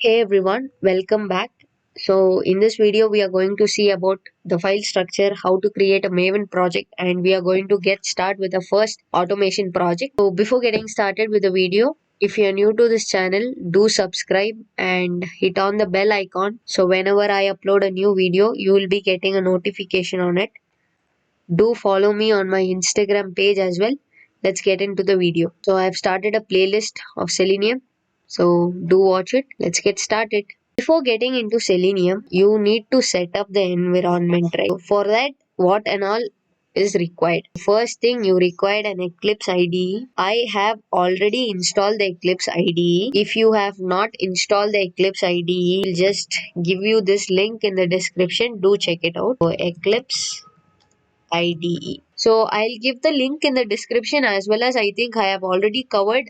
Hey everyone, welcome back. So in this video we are going to see about the file structure, how to create a Maven project, and we are going to get started with the first automation project. So before getting started with the video, if you are new to this channel, do subscribe and hit on the bell icon. So whenever I upload a new video, you will be getting a notification on it. Do follow me on my Instagram page as well. Let's get into the video. So I've started a playlist of Selenium. So do watch it. Let's get started. Before getting into Selenium, you need to set up the environment, right? So for that, what and all is required. First thing, you require an Eclipse IDE. I have already installed the Eclipse IDE. If you have not installed the Eclipse IDE, I'll just give you this link in the description. Do check it out. So Eclipse IDE. So I'll give the link in the description, as well as I think I have already covered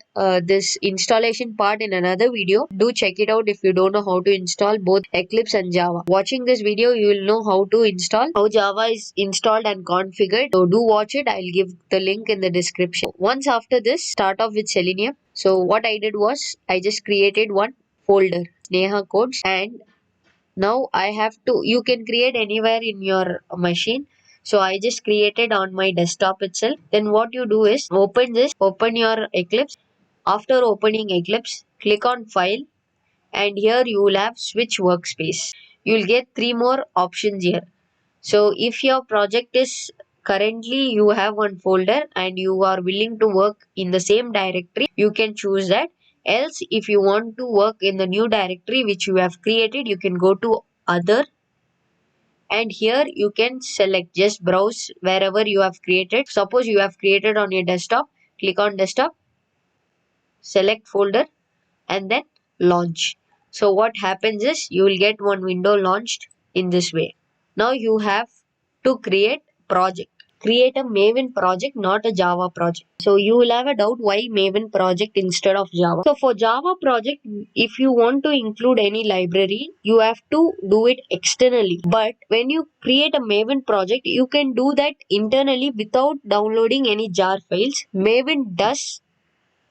this installation part in another video. Do check it out if you don't know how to install both Eclipse and Java. Watching this video, you will know how to install, how Java is installed and configured. So do watch it. I'll give the link in the description. Once after this, start off with Selenium. So what I did was I just created one folder, snehacodes, and now I have to, you can create anywhere in your machine. So I just created on my desktop itself. Then what you do is open this, open your Eclipse. After opening Eclipse, click on file, and here you will have switch workspace. You will get three more options here. So if your project is currently you have one folder and you are willing to work in the same directory, you can choose that. Else, if you want to work in the new directory which you have created, you can go to other, and here you can select, just browse wherever you have created. Suppose you have created on your desktop, click on desktop, select folder, and then launch. So what happens is you will get one window launched in this way. Now you have to create project. Create a Maven project, not a Java project. So you will have a doubt, why Maven project instead of Java. So for Java project, if you want to include any library, you have to do it externally. But when you create a Maven project, you can do that internally without downloading any jar files. Maven does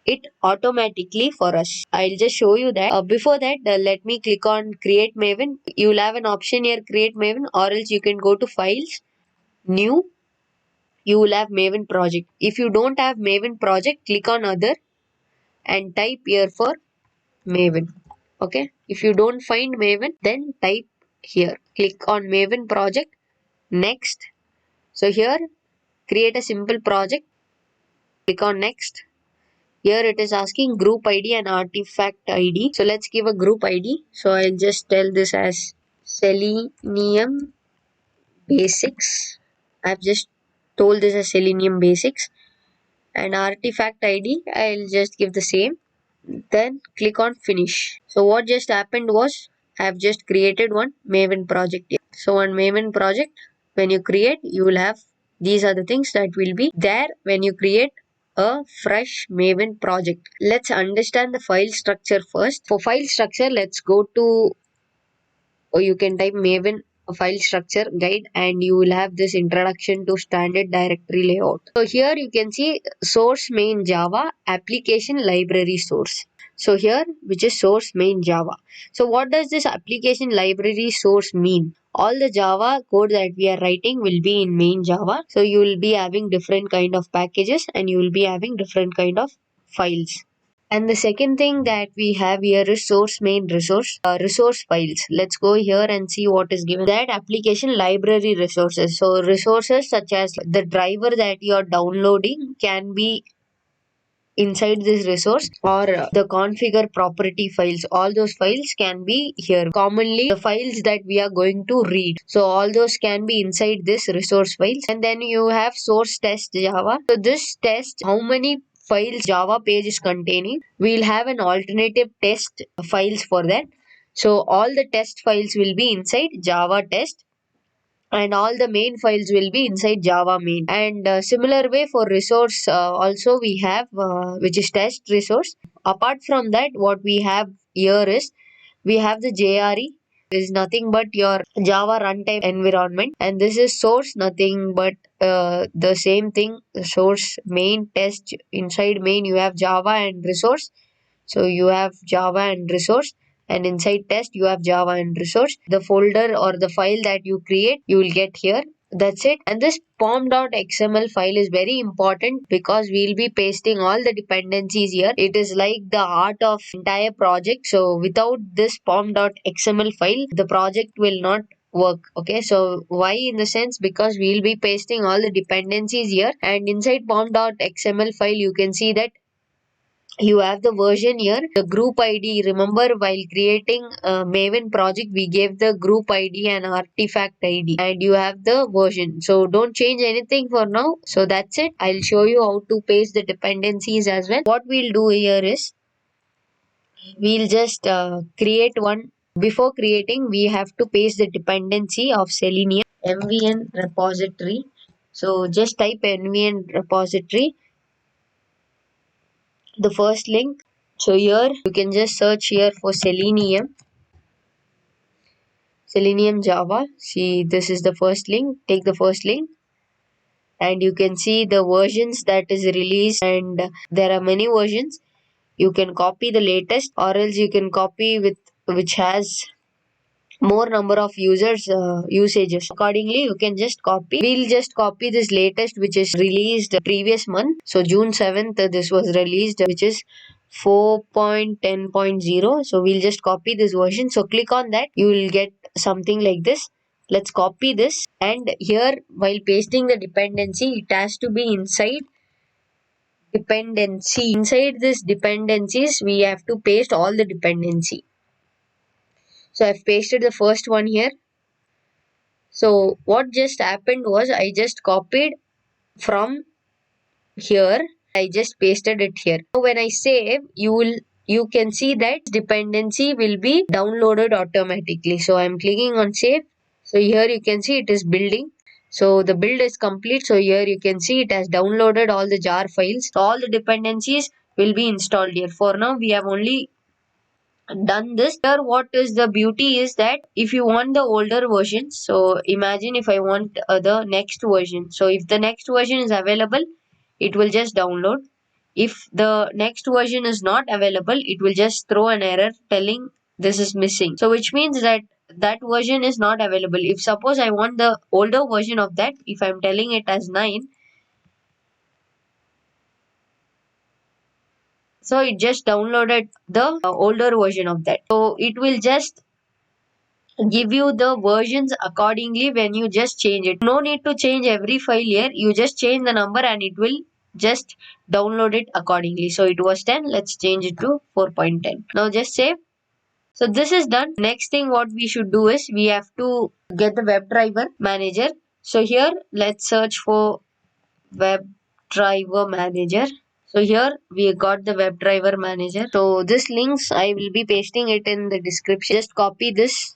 it automatically for us. I'll just show you that. Before that, let me click on create Maven. You will have an option here, create Maven, or else you can go to files, new. You will have Maven project. If you don't have Maven project, click on other and type here for Maven. Okay. If you don't find Maven, then type here. Click on Maven project. Next. So here, create a simple project. Click on next. Here it is asking group ID and artifact ID. So let's give a group ID. So I'll just tell this as Selenium Basics. I've just told this as Selenium Basics. And artifact ID, I'll just give the same. Then click on finish. So what just happened was I've just created one Maven project here. So on Maven project, when you create, you will have, these are the things that will be there when you create a fresh Maven project. Let's understand the file structure first. For file structure, let's go to, or you can type Maven file structure guide, and you will have this introduction to standard directory layout. So here you can see source main Java, application library source. So here, which is source main Java. So what does this application library source mean? All the Java code that we are writing will be in main Java. So you will be having different kind of packages, and you will be having different kind of files. And the second thing that we have here is source main resource files. Let's go here and see what is given. That application library resources. So resources such as the driver that you are downloading can be inside this resource, or the configure property files. All those files can be here. Commonly the files that we are going to read, so all those can be inside this resource files. And then you have source test Java. So this test how many files Java page is containing. We'll have an alternative test files for that. So all the test files will be inside Java test, and all the main files will be inside Java main. And similar way for resource, also we have which is test resource. Apart from that, what we have here is we have the JRE. This is nothing but your Java runtime environment, and this is source, nothing but the same thing, source main test. Inside main you have Java and resource. So you have Java and resource. and inside test you have Java and resource. The folder or the file that you create, you will get here. That's it. And this pom.xml file is very important because we'll be pasting all the dependencies here. It is like the heart of entire project. So without this pom.xml file, the project will not work. Okay, so why in the sense, because we'll be pasting all the dependencies here, and inside pom.xml file you can see that you have the version here, the group ID. Remember, while creating a Maven project, we gave the group ID and artifact ID, and you have the version. So don't change anything for now. So that's it. I'll show you how to paste the dependencies as well. What we'll do here is we'll just create one. Before creating, we have to paste the dependency of Selenium MVN repository. So just type MVN repository, the first link. So here you can just search here for Selenium Java. See, this is the first link. Take the first link and you can see the versions that is released, and there are many versions. You can copy the latest, or else you can copy with which has more number of users usages. Accordingly, you can just copy. We'll just copy this latest, which is released previous month. So June 7th this was released, which is 4.10.0. so we'll just copy this version. So click on that, you will get something like this. Let's copy this, and here while pasting the dependency, it has to be inside dependency. Inside this dependencies, we have to paste all the dependency. So I've pasted the first one here. So what just happened was I just copied from here. I just pasted it here. Now when I save, you can see that dependency will be downloaded automatically. So I'm clicking on save. So here you can see it is building. So the build is complete. So here you can see it has downloaded all the jar files. So all the dependencies will be installed here. For now we have only done this. Here what is the beauty is that if you want the older version, so imagine if I want the next version. So if the next version is available, it will just download. If the next version is not available, it will just throw an error telling this is missing. So which means that that version is not available. If suppose I want the older version of that, if I'm telling it as 9, so it just downloaded the older version of that. So it will just give you the versions accordingly when you just change it. No need to change every file here. You just change the number and it will just download it accordingly. So it was 10. Let's change it to 4.10. Now just save. So this is done. Next thing what we should do is we have to get the WebDriver manager. So here let's search for WebDriver manager. So here we got the WebDriver manager. So this links I will be pasting it in the description. Just copy this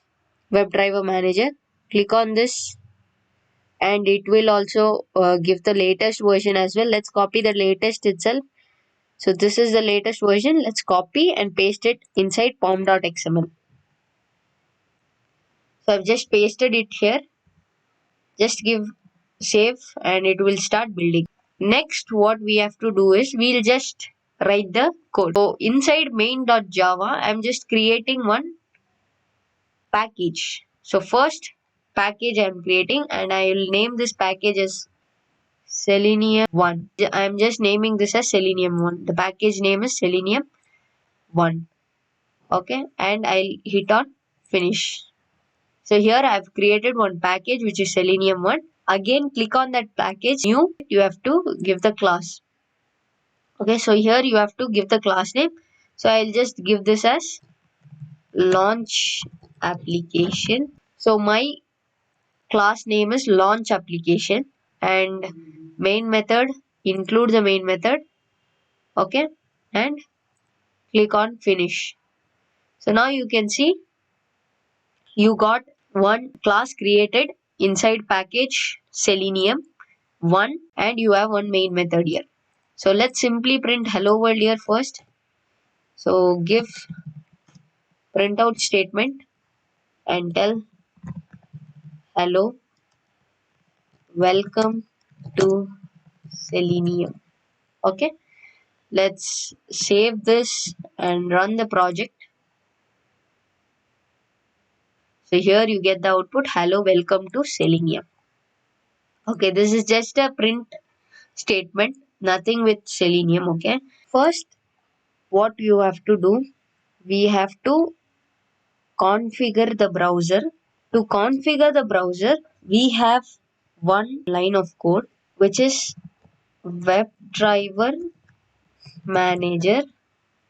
WebDriver manager, click on this, and it will also give the latest version as well. Let's copy the latest itself. So this is the latest version. Let's copy and paste it inside pom.xml. So I've just pasted it here. Just give save and it will start building. Next what we have to do is we'll just write the code. So inside main.java, I'm just creating one package. So first package I'm creating, and I will name this package as Selenium 1. I'm just naming this as Selenium 1. The package name is Selenium 1. Okay, and I'll hit on finish. So here I've created one package which is Selenium 1. Again click on that package, new, you have to give the class. Okay, so here you have to give the class name. So I'll just give this as launch application. So my class name is launch application, and main method, include the main method. Okay, and click on finish. So now you can see you got one class created inside package Selenium 1, and you have one main method here. So let's simply print hello world here first. So give printout statement and tell hello, welcome to Selenium. Okay, let's save this and run the project. So here you get the output, hello, welcome to Selenium. Okay, this is just a print statement, nothing with Selenium. Okay, first what you have to do, we have to configure the browser. To configure the browser, we have one line of code which is Webdriver manager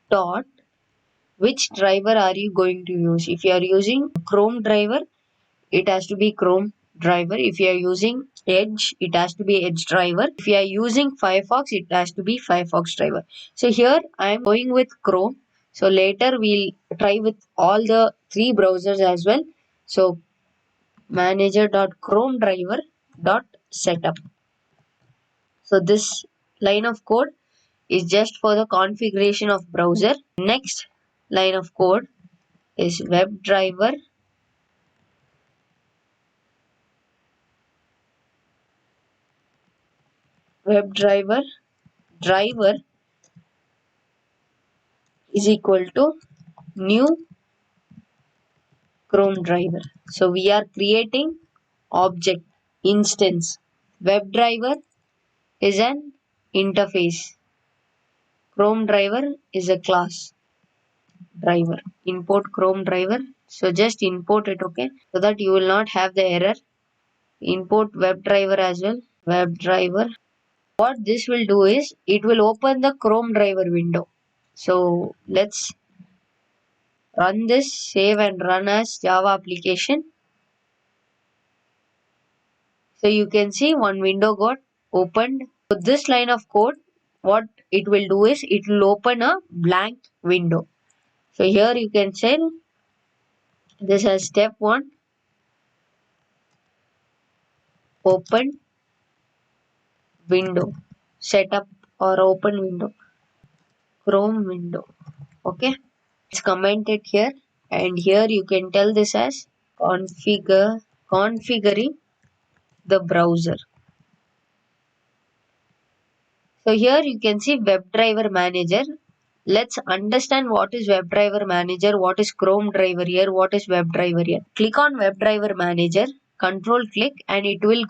dot which driver are you going to use. If you are using Chrome driver, it has to be Chrome driver. If you are using Edge, it has to be Edge driver. If you are using Firefox, it has to be Firefox driver. So here I am going with Chrome. So later we'll try with all the three browsers as well. So manager.chromedriver.setup. So this line of code is just for the configuration of browser. Next line of code is WebDriver WebDriver driver is equal to new Chrome driver. So we are creating object instance. WebDriver is an interface. Chrome driver is a class driver. Import Chrome driver. So just import it, okay, so that you will not have the error. Import WebDriver as well. WebDriver. What this will do is it will open the Chrome driver window. So let's run this, save and run as Java application. So you can see one window got opened. So this line of code, what it will do is it will open a blank window. So here you can say this as step 1, open window, setup or open window, Chrome window. Okay, it's commented here, and here you can tell this as configuring the browser. So here you can see WebDriver manager. Let's understand what is WebDriver manager, what is Chrome driver here, what is WebDriver here. Click on WebDriver manager, control click, and it will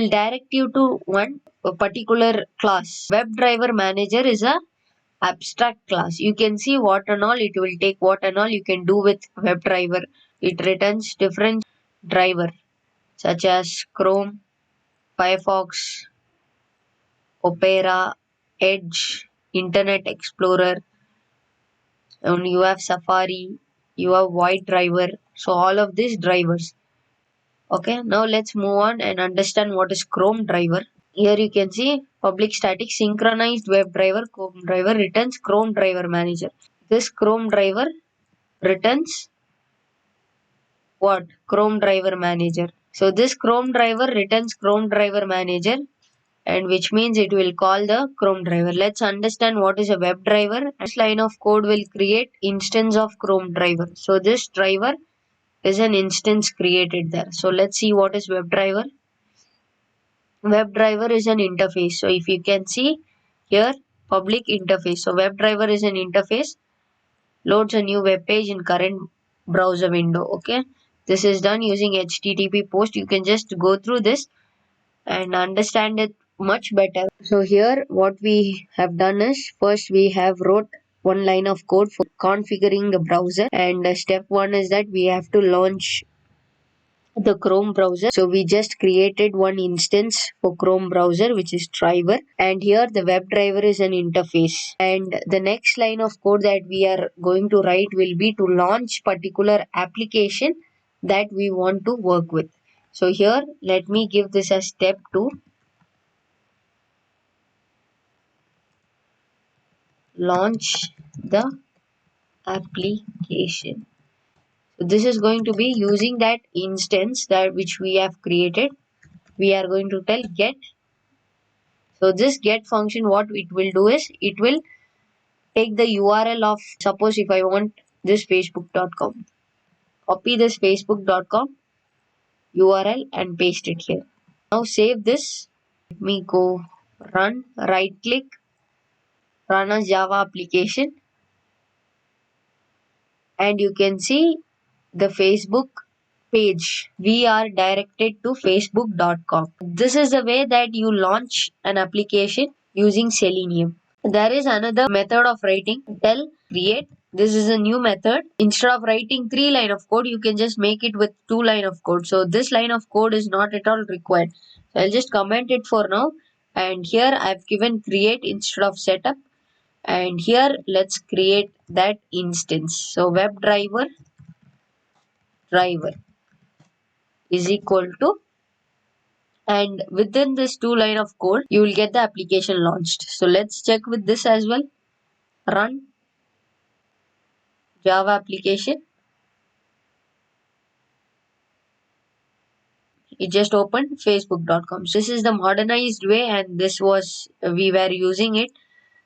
direct you to one particular class. WebDriver manager is a abstract class. You can see what and all it will take, what and all you can do with WebDriver. It returns different driver such as Chrome, Firefox, Opera, Edge, Internet Explorer, and you have Safari, you have White driver. So all of these drivers. Okay, now let's move on and understand what is Chrome driver. Here you can see public static synchronized WebDriver Chrome driver returns Chrome driver manager. This Chrome driver returns what? Chrome driver manager. So this Chrome driver returns Chrome driver manager, and which means it will call the Chrome driver. Let's understand what is a web driver. This line of code will create instance of Chrome driver. So this driver is an instance created there. So let's see what is web driver. Web driver is an interface. So if you can see here, public interface. So web driver is an interface, loads a new web page in current browser window. Okay, this is done using HTTP post. You can just go through this and understand it much better. So here what we have done is first we have wrote one line of code for configuring the browser, and step 1 is that we have to launch the Chrome browser. So we just created one instance for Chrome browser which is driver, and here the web driver is an interface, and the next line of code that we are going to write will be to launch particular application that we want to work with. So here let me give this as step 2, launch the application. So this is going to be using that instance that which we have created. We are going to tell get. So this get function, what it will do is it will take the URL of, suppose if I want this facebook.com, copy this facebook.com URL and paste it here. Now save this. Let me go run, right click, run as Java application, and you can see the Facebook page. We are directed to facebook.com. This is the way that you launch an application using Selenium. There is another method of writing. Tell create. This is a new method. Instead of writing 3 line of code, you can just make it with 2 line of code. So this line of code is not at all required. So I'll just comment it for now. And here I've given create instead of setup. And here let's create that instance. So Webdriver driver is equal to, and within this 2 line of code you will get the application launched. So let's check with this as well. Run Java application. It just opened facebook.com. So this is the modernized way, and this was we were using it,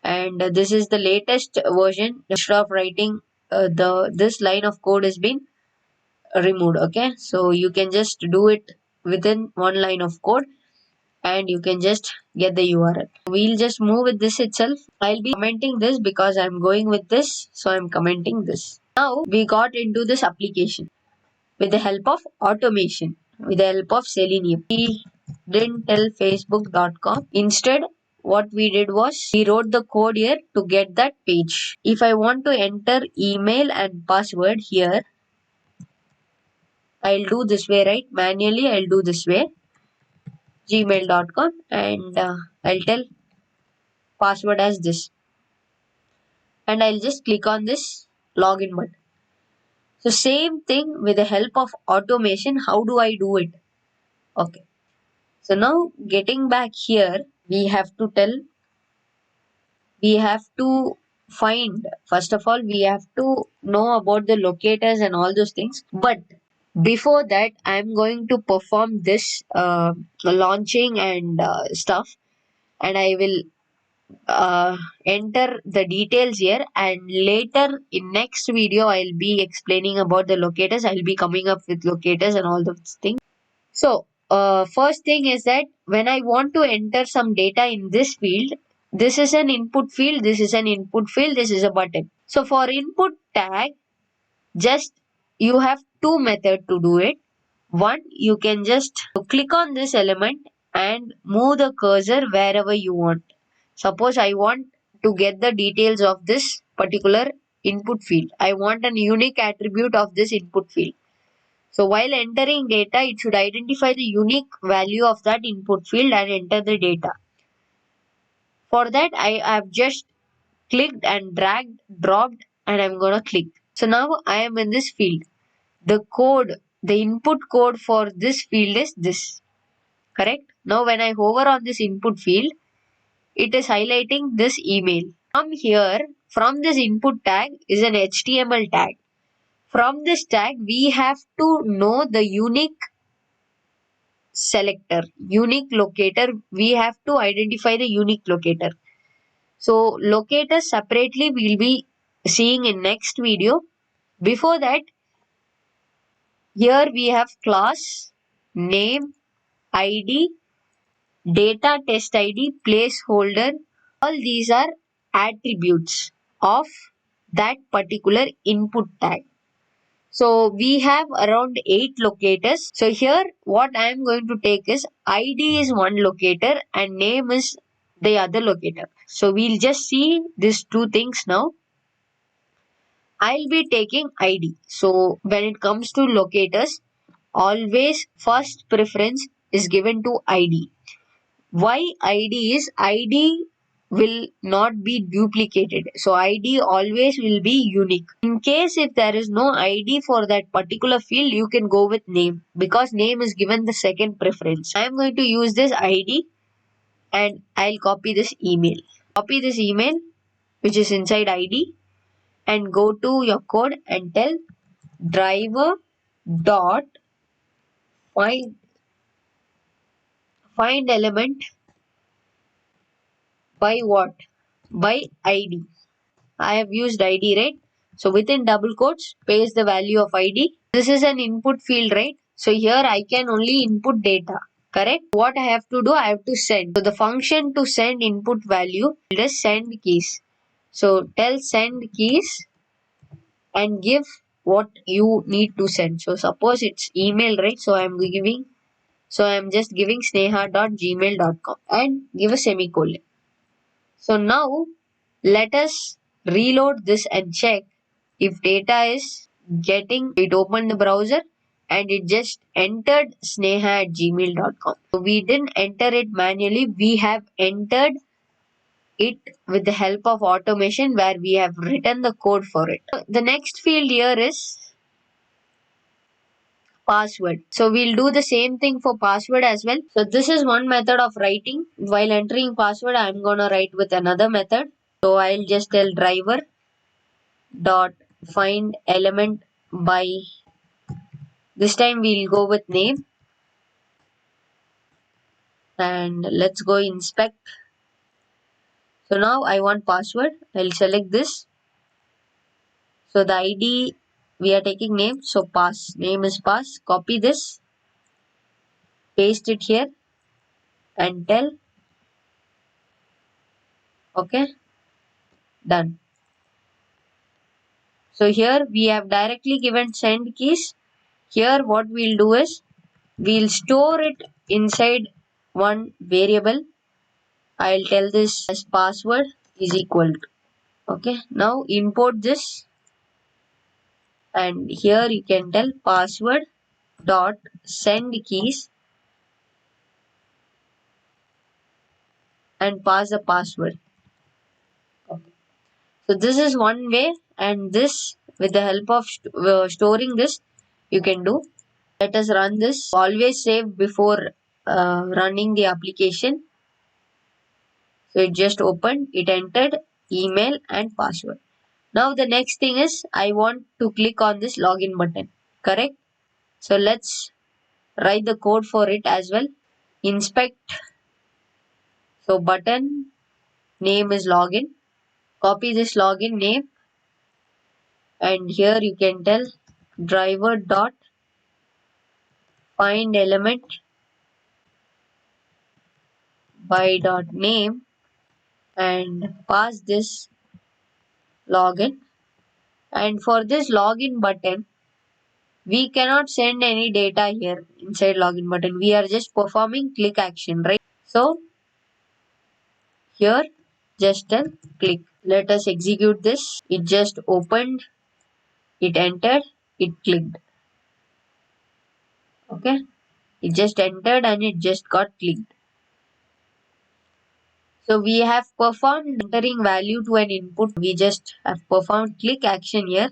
and this is the latest version. Instead of writing the this line of code has been removed. Okay, so you can just do it within 1 line of code and you can just get the URL. We'll just move with this itself. I'll be commenting this because I'm going with this, so I'm commenting this. Now we got into this application with the help of automation, with the help of Selenium. We didn't tell facebook.com. Instead, what we did was we wrote the code here to get that page. If I want to enter email and password here, I'll do this way, right? Manually, I'll do this way. gmail.com, and I'll tell password as this, and I'll just click on this login button. So same thing with the help of automation. How do I do it? Okay. So now getting back here, we have to find, first of all, we have to know about the locators and all those things. But before that, I'm going to perform this launching and stuff, and I will enter the details here, and later in next video I'll be explaining about the locators. I'll be coming up with locators and all those things. So first thing is that when I want to enter some data in this field, this is an input field, this is an input field, this is a button. So for input tag, just you have two methods to do it. One, you can just click on this element and move the cursor wherever you want. Suppose I want to get the details of this particular input field. I want an unique attribute of this input field. So while entering data, it should identify the unique value of that input field and enter the data. For that, I have just clicked and dragged, dropped, and I'm gonna click. So now I am in this field. The code, the input code for this field is this. Correct? Now when I hover on this input field, it is highlighting this email. From here, from this input tag is an HTML tag. From this tag, we have to know the unique selector, unique locator. We have to identify the unique locator. So locators separately we'll be seeing in next video. Before that, here we have class, name, ID, data test ID, placeholder. All these are attributes of that particular input tag. So we have around 8 locators. So here what I am going to take is ID is one locator and name is the other locator. So we'll just see these two things now. I'll be taking ID. So when it comes to locators, always first preference is given to ID. Why ID is ID will not be duplicated. So ID always will be unique. In case if there is no ID for that particular field, you can go with name because name is given the second preference. I am going to use this ID and I'll copy this email. Copy this email which is inside ID and go to your code and tell driver dot find element by what? By ID. I have used ID, right? So within double quotes, paste the value of ID. This is an input field, right? So here I can only input data, correct? What I have to do, I have to send. So the function to send input value is send keys. So tell send keys and give what you need to send. So suppose it's email, right? So I'm just giving sneha.gmail.com and give a semicolon. So now let us reload this and check if data is getting. It opened the browser and it just entered sneha@gmail.com. So we didn't enter it manually, we have entered it with the help of automation where we have written the code for it. The next field here is password. So we'll do the same thing for password as well. So this is one method of writing. While entering password, I'm gonna write with another method. So I'll just tell driver dot find element by, this time we'll go with name, and let's go inspect. So now I want password. I'll select this. So the ID we are taking name. So pass, name is pass. Copy this, paste it here and tell okay, done. So here we have directly given send keys. Here what we'll do is we'll store it inside one variable. I'll tell this as password is equal to. Okay, now import this and here you can tell password dot send keys and pass the password. Okay. So this is one way, and this with the help of storing this you can do. Let us run this. Always save before running the application. So it just opened, it entered email and password. Now the next thing is I want to click on this login button, correct? So let's write the code for it as well. Inspect. So button name is login. Copy this login name and here you can tell driver dot find element by dot name and pass this login. And for this login button, we cannot send any data here inside login button. We are just performing click action, right? So here just a click. Let us execute this. It just opened, it entered, it clicked. Okay, it just entered and it just got clicked. So we have performed entering value to an input. We just have performed click action here.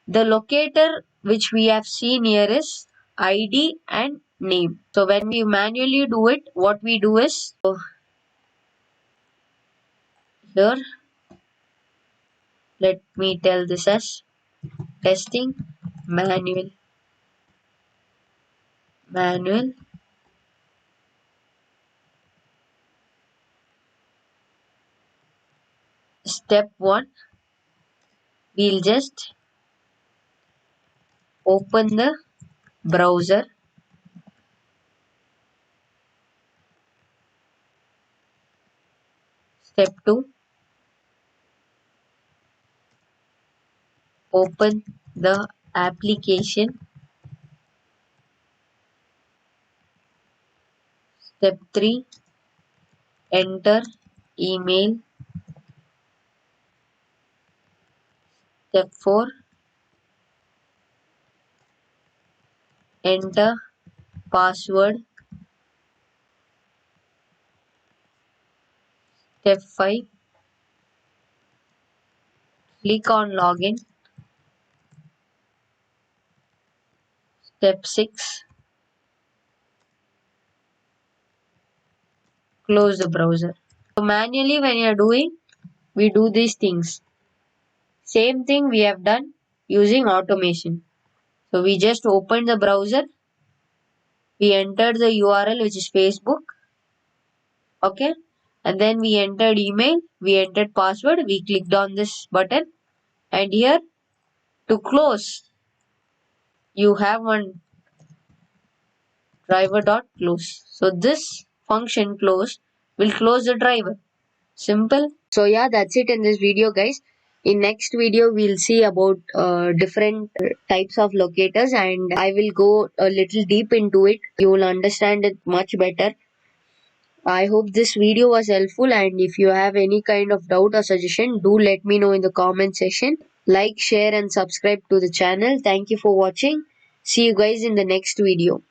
The locator which we have seen here is ID and name. So when we manually do it, what we do is, so here let me tell this as testing manual step 1. We'll just open the browser. Step 2, open the application. Step 3, enter email. Step 4, enter password. Step 5, click on login. Step 6, close the browser. So manually when you are doing, we do these things. Same thing we have done using automation. So we just opened the browser, we entered the URL which is Facebook, okay, and then we entered email, we entered password, we clicked on this button, and here to close you have one driver dot close. So this function close will close the driver. Simple. So yeah, that's it in this video, guys. In next video, we'll see about different types of locators, and I will go a little deep into it. You will understand it much better. I hope this video was helpful, and if you have any kind of doubt or suggestion, do let me know in the comment section. Like, share and subscribe to the channel. Thank you for watching. See you guys in the next video.